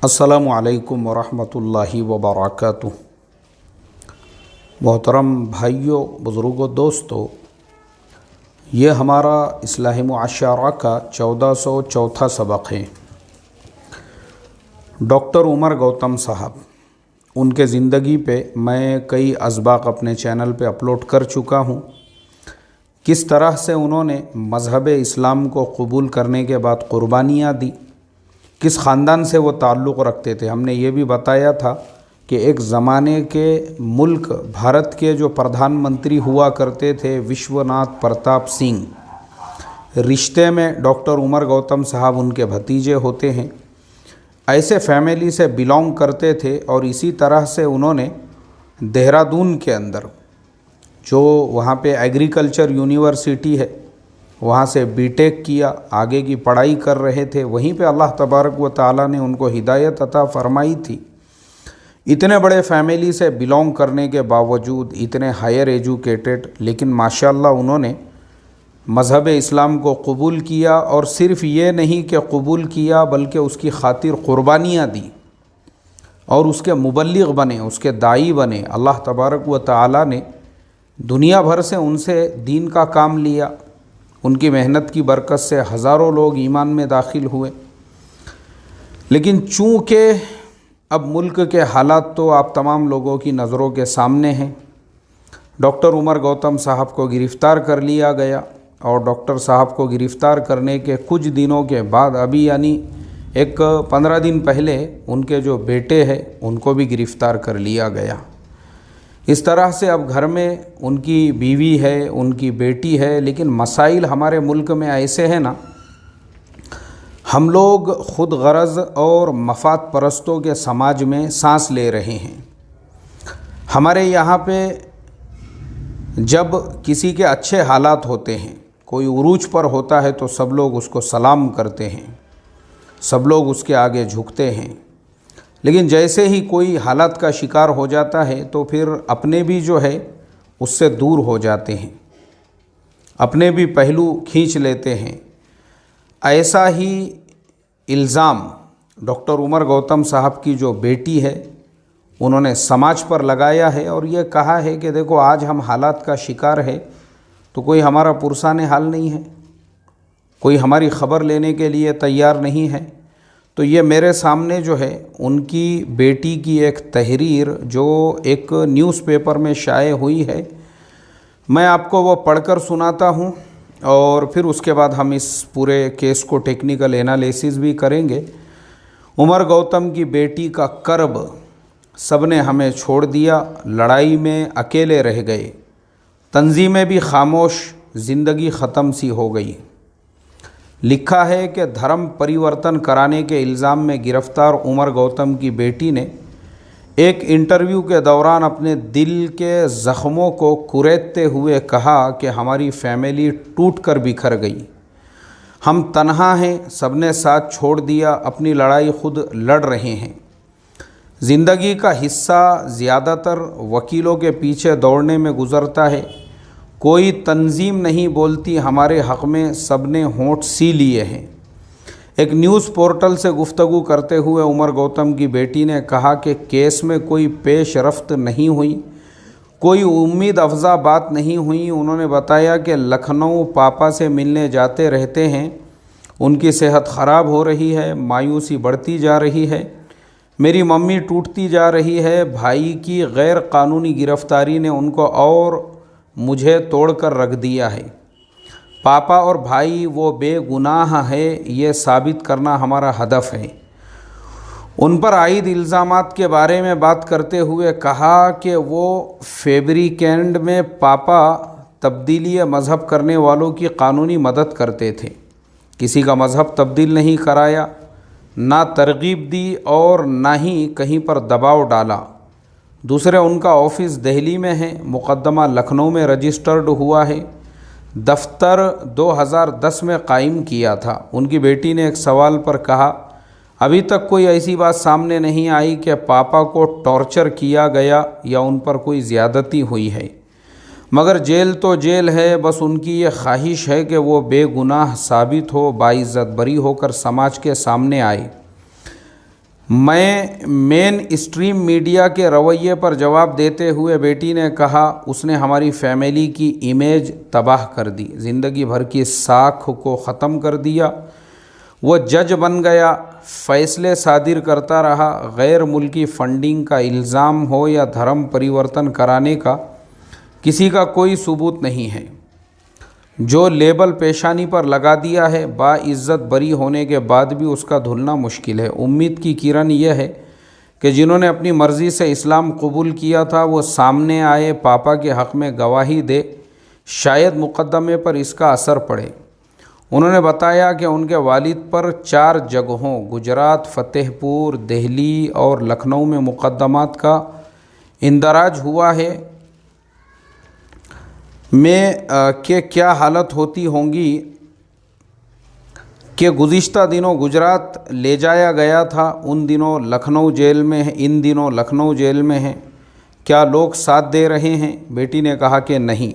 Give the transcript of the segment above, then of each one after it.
अस्सलामु अलैकुम वरहमतुल्लाहि वबरकातुहू। मोहतरम भाइयों, बुज़ुर्गों, दोस्तों, ये हमारा इस्लाही मुआशरा का 1404 सबक है। डॉक्टर उमर गौतम साहब, उनके ज़िंदगी पे मैं कई असबाक अपने चैनल पे अपलोड कर चुका हूँ। किस तरह से उन्होंने मज़हब इस्लाम को कबूल करने के बाद क़ुरबानियाँ दी, किस ख़ानदान से वो ताल्लुक़ रखते थे। हमने ये भी बताया था कि एक ज़माने के मुल्क भारत के जो प्रधानमंत्री हुआ करते थे, विश्वनाथ प्रताप सिंह, रिश्ते में डॉक्टर उमर गौतम साहब उनके भतीजे होते हैं। ऐसे फैमिली से बिलोंग करते थे और इसी तरह से उन्होंने देहरादून के अंदर जो वहाँ पे एग्रीकल्चर यूनिवर्सिटी है, वहाँ से बीटेक किया, आगे की पढ़ाई कर रहे थे। वहीं पे अल्लाह तबारक व तआला ने उनको हिदायत अता फरमाई थी। इतने बड़े फैमिली से बिलोंग करने के बावजूद, इतने हायर एजुकेटेड, लेकिन माशाल्लाह उन्होंने मज़हब इस्लाम को कबूल किया। और सिर्फ़ ये नहीं कि कबूल किया, बल्कि उसकी खातिर क़ुरबानियाँ दी और उसके मुबल्लिग़ बने, उसके दाई बने। अल्लाह तबारक व तआला ने दुनिया भर से उनसे दीन का काम लिया। उनकी मेहनत की बरकत से हज़ारों लोग ईमान में दाखिल हुए। लेकिन चूँकि अब मुल्क के हालात तो आप तमाम लोगों की नज़रों के सामने हैं, डॉक्टर उमर गौतम साहब को गिरफ़्तार कर लिया गया। और डॉक्टर साहब को गिरफ़्तार करने के कुछ दिनों के बाद, अभी यानी एक 15 दिन पहले, उनके जो बेटे हैं उनको भी गिरफ़्तार कर लिया गया। इस तरह से अब घर में उनकी बीवी है, उनकी बेटी है। लेकिन मसाइल हमारे मुल्क में ऐसे हैं ना, हम लोग ख़ुद गरज़ और मफाद परस्तों के समाज में सांस ले रहे हैं। हमारे यहाँ पे जब किसी के अच्छे हालात होते हैं, कोई उरूज पर होता है, तो सब लोग उसको सलाम करते हैं, सब लोग उसके आगे झुकते हैं। लेकिन जैसे ही कोई हालात का शिकार हो जाता है तो फिर अपने भी जो है उससे दूर हो जाते हैं, अपने भी पहलू खींच लेते हैं। ऐसा ही इल्ज़ाम डॉक्टर उमर गौतम साहब की जो बेटी है उन्होंने समाज पर लगाया है और ये कहा है कि देखो, आज हम हालात का शिकार है तो कोई हमारा पुरसाने हाल नहीं है, कोई हमारी ख़बर लेने के लिए तैयार नहीं है। तो ये मेरे सामने जो है उनकी बेटी की एक तहरीर जो एक न्यूज़पेपर में शाये हुई है, मैं आपको वो पढ़कर सुनाता हूँ और फिर उसके बाद हम इस पूरे केस को टेक्निकल एनालिसिस भी करेंगे। उमर गौतम की बेटी का कर्ब, सबने हमें छोड़ दिया, लड़ाई में अकेले रह गए, तंजीमें भी खामोश, ज़िंदगी ख़त्म सी हो गई। लिखा है कि धर्म परिवर्तन कराने के इल्ज़ाम में गिरफ़्तार उमर गौतम की बेटी ने एक इंटरव्यू के दौरान अपने दिल के ज़ख्मों को कुरेदते हुए कहा कि हमारी फैमिली टूट कर बिखर गई, हम तन्हा हैं, सबने साथ छोड़ दिया, अपनी लड़ाई खुद लड़ रहे हैं। ज़िंदगी का हिस्सा ज़्यादातर वकीलों के पीछे दौड़ने में गुज़रता है, कोई तंजीम नहीं बोलती हमारे हक़ में, सब ने होंठ सी लिए हैं। एक न्यूज़ पोर्टल से गुफ्तगू करते हुए उमर गौतम की बेटी ने कहा कि केस में कोई पेश रफ्त नहीं हुई, कोई उम्मीद अफजा बात नहीं हुई। उन्होंने बताया कि लखनऊ पापा से मिलने जाते रहते हैं, उनकी सेहत ख़राब हो रही है, मायूसी बढ़ती जा रही है, मेरी मम्मी टूटती जा रही है, भाई की गैर कानूनी गिरफ़्तारी ने उनको और मुझे तोड़कर रख दिया है, पापा और भाई वो बेगुनाह है, ये साबित करना हमारा हदफ है। उन पर आयद इल्ज़ामात के बारे में बात करते हुए कहा कि वो फेब्रिकेंड में पापा तब्दीली मज़हब करने वालों की कानूनी मदद करते थे, किसी का मज़हब तब्दील नहीं कराया, ना तरगीब दी और ना ही कहीं पर दबाव डाला। दूसरे, उनका ऑफ़िस दिल्ली में है, मुक़दमा लखनऊ में रजिस्टर्ड हुआ है, दफ्तर 2010 में कायम किया था। उनकी बेटी ने एक सवाल पर कहा, अभी तक कोई ऐसी बात सामने नहीं आई कि पापा को टॉर्चर किया गया या उन पर कोई ज़्यादती हुई है, मगर जेल तो जेल है, बस उनकी ये ख्वाहिश है कि वो बेगुनाह साबित हो, बाइज़्ज़त बरी होकर समाज के सामने आए। मैं मेन स्ट्रीम मीडिया के रवैये पर जवाब देते हुए बेटी ने कहा, उसने हमारी फैमिली की इमेज तबाह कर दी, ज़िंदगी भर की साख को ख़त्म कर दिया। वो जज बन गया, फ़ैसले सादिर करता रहा। गैर मुल्की फंडिंग का इल्ज़ाम हो या धर्म परिवर्तन कराने का, किसी का कोई सबूत नहीं है। जो लेबल पेशानी पर लगा दिया है, बाइज़्ज़त बरी होने के बाद भी उसका धुलना मुश्किल है। उम्मीद की किरण यह है कि जिन्होंने अपनी मर्ज़ी से इस्लाम कबूल किया था वो सामने आए, पापा के हक़ में गवाही दे, शायद मुक़दमे पर इसका असर पड़े। उन्होंने बताया कि उनके वालिद पर 4 जगहों गुजरात, फ़तेहपुर, दिल्ली और लखनऊ में मुक़दमात का इंदराज हुआ है। के क्या हालत होती होंगी कि गुज़िश्ता दिनों गुजरात ले जाया गया था, उन दिनों लखनऊ जेल में है, इन दिनों लखनऊ जेल में है। क्या लोग साथ दे रहे हैं? बेटी ने कहा कि नहीं,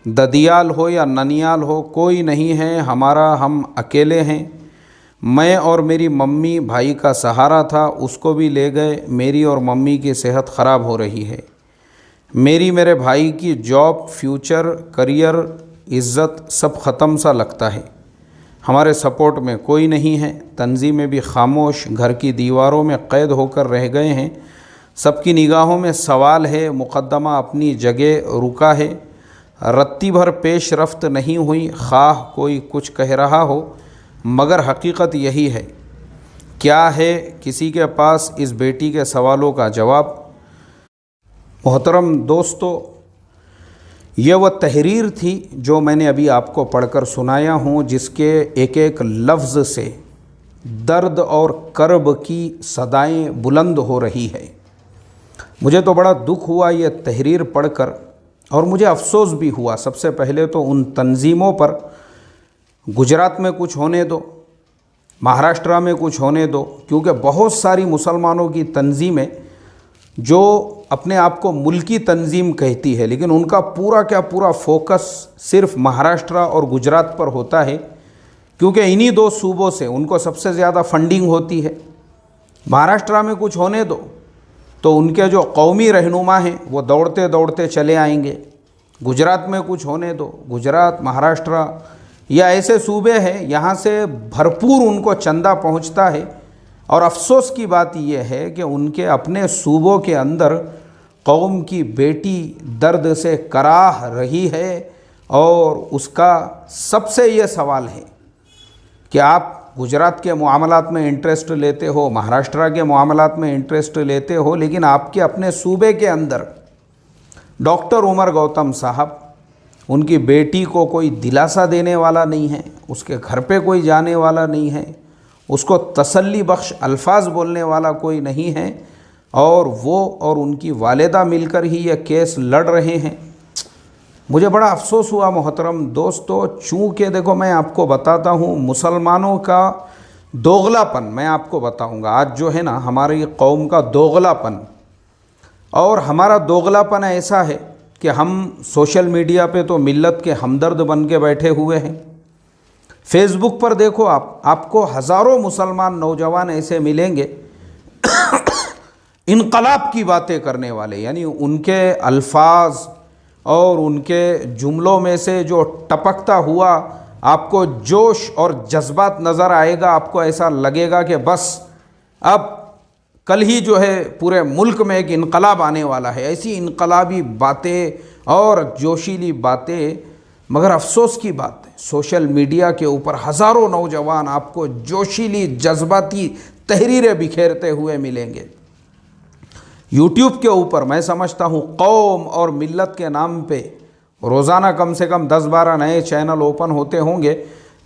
ददियाल हो या ननियाल हो, कोई नहीं है हमारा, हम अकेले हैं। मैं और मेरी मम्मी भाई का सहारा था, उसको भी ले गए। मेरी और मम्मी की सेहत ख़राब हो रही है। मेरे भाई की जॉब, फ्यूचर, करियर, इज़्ज़त सब ख़त्म सा लगता है। हमारे सपोर्ट में कोई नहीं है। तंजीमें भी खामोश, घर की दीवारों में क़ैद होकर रह गए हैं। सबकी निगाहों में सवाल है, मुक़दमा अपनी जगह रुका है, रत्ती भर पेश रफ्त नहीं हुई। ख़्वाह कोई कुछ कह रहा हो, मगर हकीकत यही है। क्या है किसी के पास इस बेटी के सवालों का जवाब? मोहतरम दोस्तों, यह वह तहरीर थी जो मैंने अभी आपको पढ़कर सुनाया हूँ, जिसके एक एक लफ्ज़ से दर्द और कर्ब की सदाएं बुलंद हो रही है। मुझे तो बड़ा दुख हुआ यह तहरीर पढ़कर, और मुझे अफसोस भी हुआ। सबसे पहले तो उन तंजीमों पर, गुजरात में कुछ होने दो, महाराष्ट्र में कुछ होने दो, क्योंकि बहुत सारी मुसलमानों की तंजीमें जो अपने आप को मुल्की तंजीम कहती है, लेकिन उनका पूरा क्या पूरा फोकस सिर्फ महाराष्ट्र और गुजरात पर होता है, क्योंकि इन्हीं 2 सूबों से उनको सबसे ज़्यादा फंडिंग होती है। महाराष्ट्र में कुछ होने दो तो उनके जो कौमी रहनुमा हैं वो दौड़ते दौड़ते चले आएंगे। गुजरात में कुछ होने दो, गुजरात, महाराष्ट्र या ऐसे सूबे हैं, यहाँ से भरपूर उनको चंदा पहुँचता है। और अफसोस की बात यह है कि उनके अपने सूबों के अंदर कौम की बेटी दर्द से कराह रही है। और उसका सबसे ये सवाल है कि आप गुजरात के मामलात में इंटरेस्ट लेते हो, महाराष्ट्र के मामलात में इंटरेस्ट लेते हो, लेकिन आपके अपने सूबे के अंदर डॉक्टर उमर गौतम साहब, उनकी बेटी को कोई दिलासा देने वाला नहीं है, उसके घर पे कोई जाने वाला नहीं है, उसको तसल्ली बख्श अल्फाज बोलने वाला कोई नहीं है, और वो और उनकी वालिदा मिलकर ही यह केस लड़ रहे हैं। मुझे बड़ा अफसोस हुआ मोहतरम दोस्तों। चूँकि देखो, मैं आपको बताता हूँ, मुसलमानों का दोगलापन मैं आपको बताऊँगा। आज जो है ना, हमारी कौम का दोगलापन, और हमारा दोगलापन ऐसा है कि हम सोशल मीडिया पे तो मिल्लत के हमदर्द बन के बैठे हुए हैं। फेसबुक पर देखो, आपको हज़ारों मुसलमान नौजवान ऐसे मिलेंगे इनकलाब की बातें करने वाले, यानी उनके अल्फाज और उनके जुमलों में से जो टपकता हुआ आपको जोश और जज्बात नज़र आएगा। आपको ऐसा लगेगा कि बस अब कल ही जो है पूरे मुल्क में एक इनकलाब आने वाला है। ऐसी इनकलाबी बातें और जोशीली बातें। मगर अफसोस की बात है, सोशल मीडिया के ऊपर हज़ारों नौजवान आपको जोशीली जज्बाती तहरीरें बिखेरते हुए मिलेंगे। यूट्यूब के ऊपर मैं समझता हूँ कौम और मिल्लत के नाम पे रोज़ाना कम से कम 10-12 नए चैनल ओपन होते होंगे,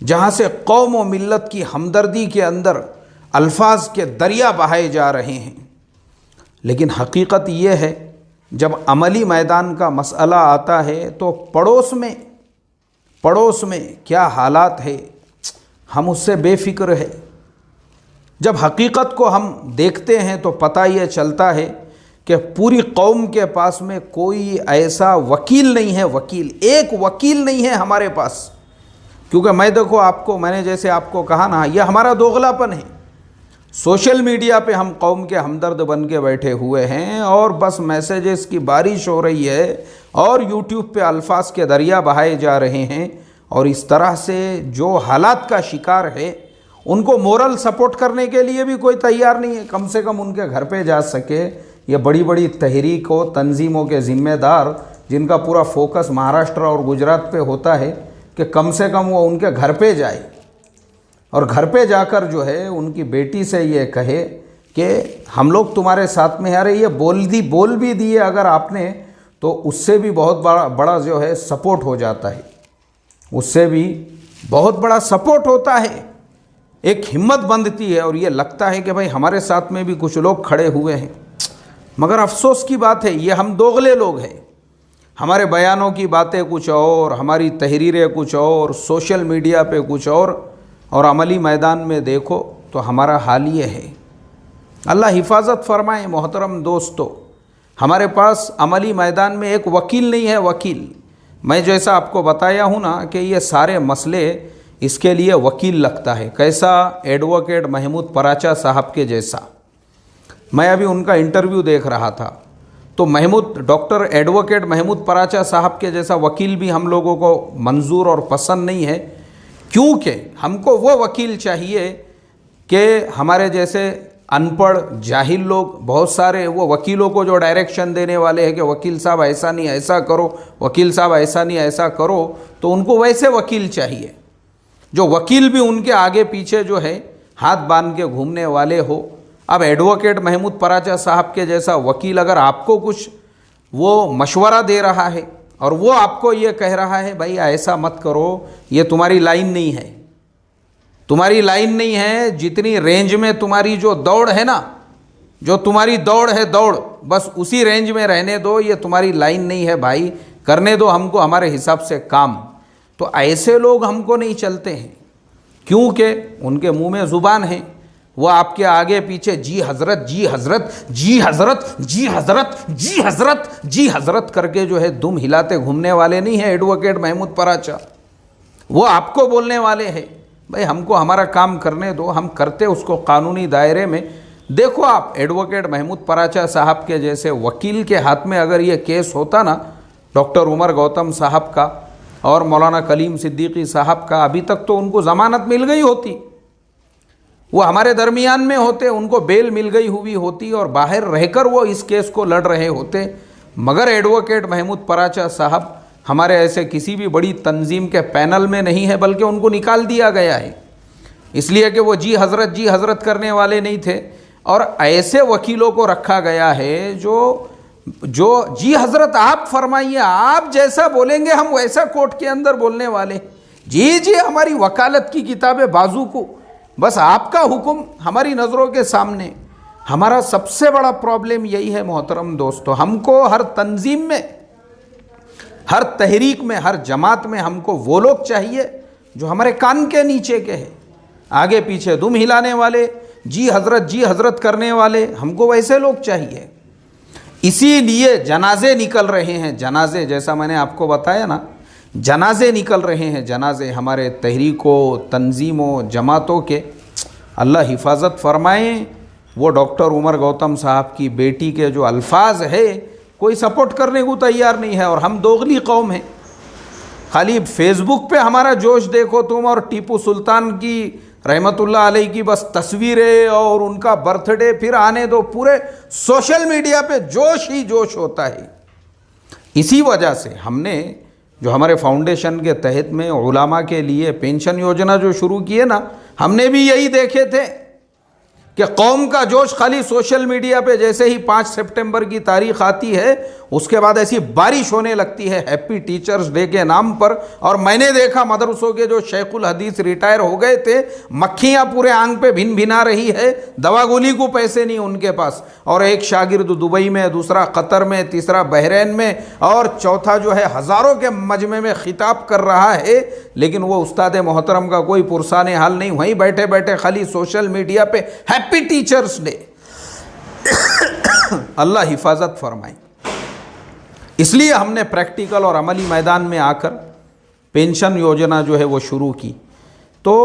जहाँ से कौम और मिल्लत की हमदर्दी के अंदर अल्फाज के दरिया बहाए जा रहे हैं। लेकिन हकीकत ये है, जब अमली मैदान का मसला आता है तो पड़ोस में क्या हालात है हम उससे बेफिक्र है। जब हकीकत को हम देखते हैं तो पता ये चलता है कि पूरी कौम के पास में कोई ऐसा वकील नहीं है, एक वकील नहीं है हमारे पास। क्योंकि मैंने जैसे आपको कहा ना, यह हमारा दोगलापन है। सोशल मीडिया पे हम कौम के हमदर्द बन के बैठे हुए हैं और बस मैसेजेस की बारिश हो रही है और यूट्यूब पे अल्फाज के दरिया बहाए जा रहे हैं। और इस तरह से जो हालात का शिकार है उनको मोरल सपोर्ट करने के लिए भी कोई तैयार नहीं है। कम से कम उनके घर पे जा सके। ये बड़ी बड़ी तहरीकों तंजीमों के ज़िम्मेदार जिनका पूरा फोकस महाराष्ट्र और गुजरात पे होता है कि कम से कम वो उनके घर पे जाए और घर पे जाकर जो है उनकी बेटी से ये कहे कि हम लोग तुम्हारे साथ में। अरे ये बोल भी दिए अगर आपने तो उससे भी बहुत बड़ा जो है सपोर्ट हो जाता है, उससे भी बहुत बड़ा सपोर्ट होता है, एक हिम्मत बनती है और ये लगता है कि भाई हमारे साथ में भी कुछ लोग खड़े हुए हैं। मगर अफसोस की बात है ये हम दोगले लोग हैं। हमारे बयानों की बातें कुछ और, हमारी तहरीरें कुछ और, सोशल मीडिया पे कुछ और अमली मैदान में देखो तो हमारा हाल ये है। अल्लाह हिफाजत फरमाए। मोहतरम दोस्तों, हमारे पास अमली मैदान में एक वकील नहीं है। वकील, मैं जैसा आपको बताया हूँ ना कि ये सारे मसले इसके लिए वकील लगता है। कैसा? एडवोकेट महमूद पराचा साहब के जैसा। मैं अभी उनका इंटरव्यू देख रहा था तो डॉक्टर एडवोकेट महमूद पराचा साहब के जैसा वकील भी हम लोगों को मंजूर और पसंद नहीं है, क्योंकि हमको वो वकील चाहिए कि हमारे जैसे अनपढ़ जाहिल लोग बहुत सारे वो वकीलों को जो डायरेक्शन देने वाले हैं कि वकील साहब ऐसा नहीं ऐसा करो, वकील साहब ऐसा नहीं ऐसा करो, तो उनको वैसे वकील चाहिए जो वकील भी उनके आगे पीछे जो है हाथ बांध के घूमने वाले हो। अब एडवोकेट महमूद पराचा साहब के जैसा वकील अगर आपको कुछ वो मशवरा दे रहा है और वो आपको ये कह रहा है भाई ऐसा मत करो, ये तुम्हारी लाइन नहीं है, तुम्हारी लाइन नहीं है, जितनी रेंज में तुम्हारी जो दौड़ है ना, जो तुम्हारी दौड़ है दौड़, बस उसी रेंज में रहने दो, ये तुम्हारी लाइन नहीं है भाई, करने दो हमको हमारे हिसाब से काम। तो ऐसे लोग हमको नहीं चलते हैं, क्योंकि उनके मुंह में ज़ुबान है। वो आपके आगे पीछे जी हज़रत जी हज़रत जी हज़रत जी हज़रत जी हज़रत जी हज़रत करके जो है दुम हिलाते घूमने वाले नहीं है एडवोकेट महमूद पराचा। वो आपको बोलने वाले हैं भाई हमको हमारा काम करने दो, हम करते उसको कानूनी दायरे में। देखो आप एडवोकेट महमूद पराचा साहब के जैसे वकील के हाथ में अगर ये केस होता ना, डॉक्टर उमर गौतम साहब का और मौलाना कलीम सिद्दीकी साहब का, अभी तक तो उनको ज़मानत मिल गई होती, वो हमारे दरमियान में होते, उनको बेल मिल गई हुई होती और बाहर रहकर वो इस केस को लड़ रहे होते। मगर एडवोकेट महमूद पराचा साहब हमारे ऐसे किसी भी बड़ी तंजीम के पैनल में नहीं है, बल्कि उनको निकाल दिया गया है इसलिए कि वो जी हज़रत करने वाले नहीं थे। और ऐसे वकीलों को रखा गया है जो जी हज़रत आप फरमाइए, आप जैसा बोलेंगे हम वैसा कोर्ट के अंदर बोलने वाले। जी हमारी वकालत की किताबें बाजू को, बस आपका हुक्म हमारी नज़रों के सामने। हमारा सबसे बड़ा प्रॉब्लम यही है मोहतरम दोस्तों, हमको हर तंजीम में, हर तहरीक में, हर जमात में हमको वो लोग चाहिए जो हमारे कान के नीचे के हैं, आगे पीछे दुम हिलाने वाले, जी हज़रत करने वाले, हमको वैसे लोग चाहिए। इसीलिए जनाजे निकल रहे हैं, जनाजे, जैसा मैंने आपको बताया ना, जनाजे निकल रहे हैं, जनाजे हमारे तहरीकों तंजीमों जमातों के। अल्लाह हिफाजत फरमाए। वो डॉक्टर उमर गौतम साहब की बेटी के जो अल्फाज है कोई सपोर्ट करने को तैयार नहीं है। और हम दोगली कौम हैं, खाली फेसबुक पे हमारा जोश देखो तुम, और टीपू सुल्तान की रहमतुल्लाह अलैह की बस तस्वीरें और उनका बर्थडे फिर आने दो, पूरे सोशल मीडिया पे जोश ही जोश होता है। इसी वजह से हमने जो हमारे फाउंडेशन के तहत में उलामा के लिए पेंशन योजना जो शुरू की है ना, हमने भी यही देखे थे कि कौम का जोश खाली सोशल मीडिया पे जैसे ही 5 सितंबर की तारीख आती है उसके बाद ऐसी बारिश होने लगती है हैप्पी टीचर्स डे के नाम पर। और मैंने देखा मदरसों के जो शेखुल हदीस रिटायर हो गए थे, मक्खियाँ पूरे आंग पे भिन भिना रही है, दवा गोली को पैसे नहीं उनके पास। और एक शागिर्द दुबई में, दूसरा कतर में, तीसरा बहरीन में और चौथा जो है हज़ारों के मजमे में खिताब कर रहा है, लेकिन वो उस्ताद मोहतरम का कोई पुरसाने हाल नहीं, वहीं बैठे बैठे खाली सोशल मीडिया पे हैप्पी टीचर्स डे। अल्लाह हिफाजत फरमाए। इसलिए हमने प्रैक्टिकल और अमली मैदान में आकर पेंशन योजना जो है वो शुरू की। तो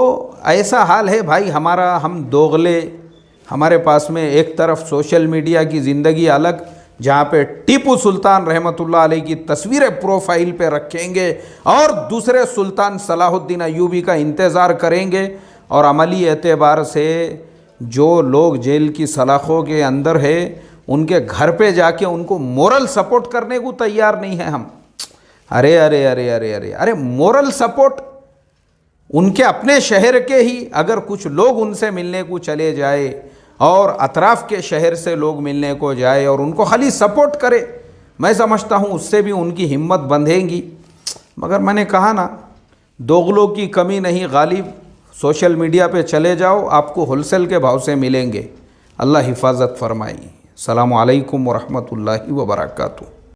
ऐसा हाल है भाई हमारा, हम दोगले हमारे पास में एक तरफ सोशल मीडिया की ज़िंदगी अलग, जहाँ पे टीपू सुल्तान रहमतुल्लाह अलैह की तस्वीरें प्रोफाइल पे रखेंगे और दूसरे सुल्तान सलाहुद्दीन अय्यूबी का इंतज़ार करेंगे, और अमली एतबार से जो लोग जेल की सलाखों के अंदर है उनके घर पे जाके उनको मोरल सपोर्ट करने को तैयार नहीं है हम। अरे अरे अरे अरे अरे अरे मोरल सपोर्ट उनके अपने शहर के ही अगर कुछ लोग उनसे मिलने को चले जाए और अतराफ़ के शहर से लोग मिलने को जाए और उनको खाली सपोर्ट करे, मैं समझता हूँ उससे भी उनकी हिम्मत बंधेगी। मगर मैंने कहा ना, दोगलों की कमी नहीं गालिब, सोशल मीडिया पे चले जाओ, आपको होलसेल के भाव से मिलेंगे। अल्लाह हिफाजत फरमाई। अस्सलामु अलैकुम व रहमतुल्लाहि व बरकातुहू।